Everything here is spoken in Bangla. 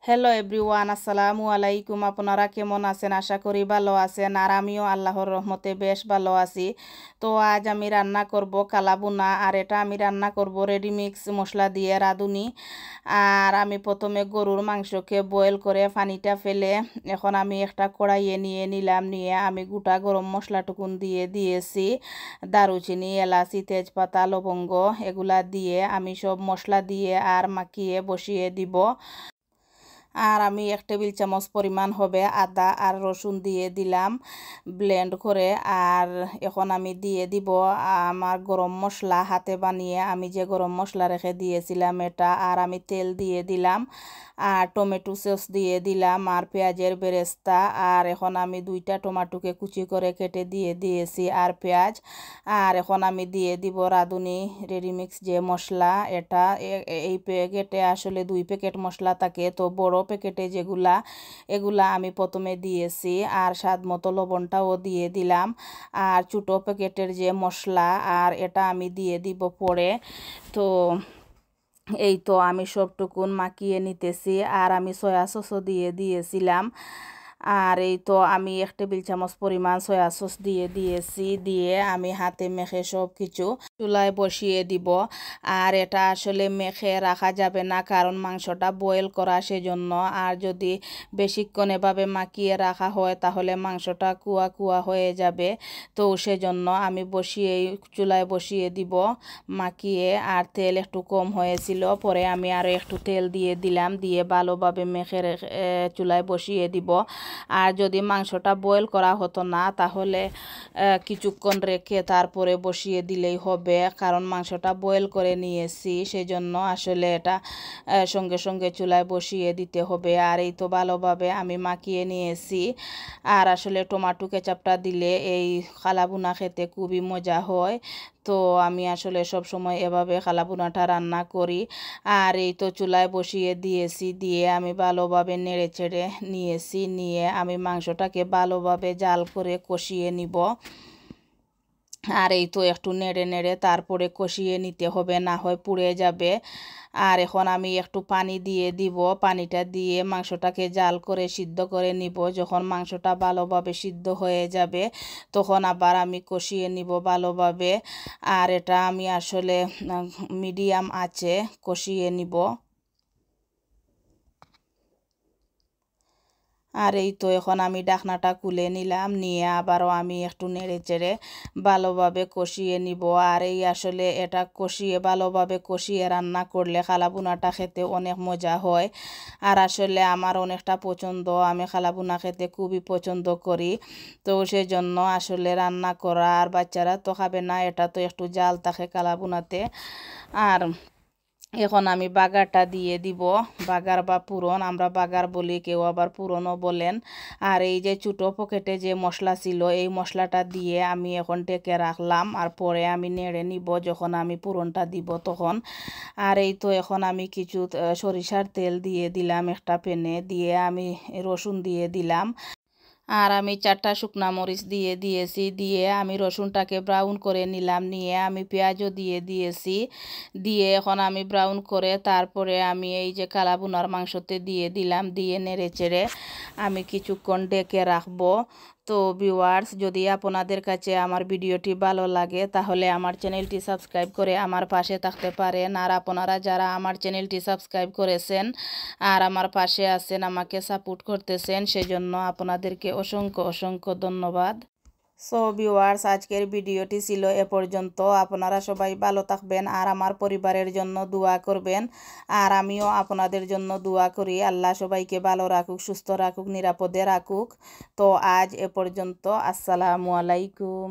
হ্যালো এভরিওয়ান, আসসালামু আলাইকুম। আপনারা কেমন আছেন? আশা করি ভালো আছেন। আর আমিও আল্লাহর রহমতে বেশ ভালো আছি। তো আজ আমি রান্না করব কালাবুনা, আর এটা আমি রান্না করব রেডিমিক্স মশলা দিয়ে রাঁধুনি। আর আমি প্রথমে গরুর মাংসকে বয়েল করে পানিটা ফেলে এখন আমি একটা কড়াইয়ে নিয়ে নিলাম। নিয়ে আমি গোটা গরম মশলাটুকুন দিয়ে দিয়েছি, দারুচিনি, এলাচি, তেজপাতা, লবঙ্গ এগুলা দিয়ে আমি সব মশলা দিয়ে আর মাখিয়ে বসিয়ে দিব। আর আমি 1 টেবিল চামচ পরিমাণ হবে আদা আর রসুন দিয়ে দিলাম ব্লেন্ড করে। আর এখন আমি দিয়ে দিব আমার গরম মশলা, হাতে বানিয়ে আমি যে গরম মশলা রেখে দিয়েছিলাম এটা। আর আমি তেল দিয়ে দিলাম আর টমেটো সস দিয়ে দিলাম আর পেঁয়াজের বেরেস্তা। আর এখন আমি 2টা টমেটোকে কুচি করে কেটে দিয়ে দিয়েছি আর পেঁয়াজ। আর এখন আমি দিয়ে দিব রাঁধুনি রেডিমিক্স যে মশলা, এটা এই প্যাকেটে আসলে 2 প্যাকেট মশলা থাকে, তো বড় প্যাকেটে যেগুলা এগুলা আমি প্রথমে দিয়েছি। আর স্বাদ মতো লবণটাও দিয়ে দিলাম। আর ছোটো প্যাকেটের যে মশলা আর এটা আমি দিয়ে দিব পরে। তো এই তো আমি সবটুকুন মাখিয়ে নিতেছি। আর আমি সয়া সসও দিয়ে দিয়েছিলাম। আর এই তো আমি 1 টেবিল চামচ পরিমাণ সয়া সস দিয়ে দিয়েছি। দিয়ে আমি হাতে মেখে সব কিছু চুলায় বসিয়ে দিব। আর এটা আসলে মেখে রাখা যাবে না, কারণ মাংসটা বয়েল করা সেজন্য। আর যদি বেশিক্ষণ এভাবে মাখিয়ে রাখা হয় তাহলে মাংসটা কুয়া কুয়া হয়ে যাবে। তো সেজন্য আমি চুলায় বসিয়ে দিব মাখিয়ে। আর তেল একটু কম হয়েছিল, পরে আমি আরও একটু তেল দিয়ে দিলাম, দিয়ে ভালোভাবে মেখে চুলায় বসিয়ে দিব। আর যদি মাংসটা বয়েল করা হতো না তাহলে কিছুক্ষণ রেখে তারপরে বসিয়ে দিলেই হবে, কারণ মাংসটা বয়েল করে নিয়েছি সেজন্য আসলে এটা সঙ্গে সঙ্গে চুলায় বসিয়ে দিতে হবে। আর এই তো ভালোভাবে আমি মাখিয়ে নিয়েছি। আর আসলে টমেটো কেচাপটা দিলে এই কালাবুনা খেতে খুবই মজা হয়। তো আমি আসলে সব সময় এভাবে কালাবুনাটা রান্না করি। আর এই তো চুলায় বসিয়ে দিয়েছি, দিয়ে আমি ভালোভাবে নেড়ে চেড়ে নিয়েছি। নিয়ে আমি মাংসটাকে ভালোভাবে জাল করে কষিয়ে নিব। আর এই তো একটু নেড়ে নেড়ে তারপরে কষিয়ে নিতে হবে, না হয় পুড়ে যাবে। আর এখন আমি একটু পানি দিয়ে দিব। পানিটা দিয়ে মাংসটাকে জাল করে সিদ্ধ করে নিব। যখন মাংসটা ভালোভাবে সিদ্ধ হয়ে যাবে তখন আবার আমি কষিয়ে নিব ভালোভাবে। আর এটা আমি আসলে মিডিয়াম আঁচে কষিয়ে নিব। আর এই তো এখন আমি ঢাকনাটা খুলে নিলাম, নিয়ে আবারও আমি একটু নেড়ে চেড়ে ভালোভাবে কষিয়ে নিব। আর এই আসলে এটা ভালোভাবে কষিয়ে রান্না করলে কালাবুনাটা খেতে অনেক মজা হয়। আর আসলে আমার অনেকটা পছন্দ, আমি কালাবুনা খেতে খুবই পছন্দ করি। তো সেজন্য আসলে রান্না করা। আর বাচ্চারা তো খাবে না, এটা তো একটু জাল থাকে কালাবুনাতে। আর এখন আমি বাগারটা দিয়ে দিব। বাগার বা পুরন, আমরা বাগার বলি, কেউ আবার পুরনও বলেন। আর এই যে ছোটো পকেটে যে মশলা ছিল এই মশলাটা দিয়ে আমি এখন ঢেকে রাখলাম। আর পরে আমি নেড়ে নিব যখন আমি পুরনটা দিব তখন। আর এই তো এখন আমি কিছু সরিষার তেল দিয়ে দিলাম একটা প্যানে, দিয়ে আমি রসুন দিয়ে দিলাম। আর আমি 4টা শুকনা মরিচ দিয়ে দিয়েছি। দিয়ে আমি রসুনটাকে ব্রাউন করে নিলাম। নিয়ে আমি পেঁয়াজও দিয়ে দিয়েছি। দিয়ে এখন আমি ব্রাউন করে তারপরে আমি এই যে কালাবুনার মাংসতে দিয়ে দিলাম। দিয়ে নেড়ে চেড়ে আমি কিছুক্ষণ ঢেকে রাখবো। তো ভিউয়ার্স, যদি আপনাদের কাছে আমার ভিডিওটি ভালো লাগে তাহলে আমার চ্যানেলটি সাবস্ক্রাইব করে আমার পাশে থাকতে পারেন। আর আপনারা যারা আমার চ্যানেলটি সাবস্ক্রাইব করেছেন আর আমার পাশে আছেন, আমাকে সাপোর্ট করতেছেন, সেজন্য আপনাদেরকে অসংখ্য অসংখ্য ধন্যবাদ। সো ভিউয়ার্স, আজকের ভিডিওটি ছিল এ পর্যন্ত। আপনারা সবাই ভালো থাকবেন আর আমার পরিবারের জন্য দোয়া করবেন। আর আমিও আপনাদের জন্য দোয়া করি। আল্লাহ সবাইকে ভালো রাখুক, সুস্থ রাখুক, নিরাপদে রাখুক। তো আজ এ পর্যন্ত। আসসালামু আলাইকুম।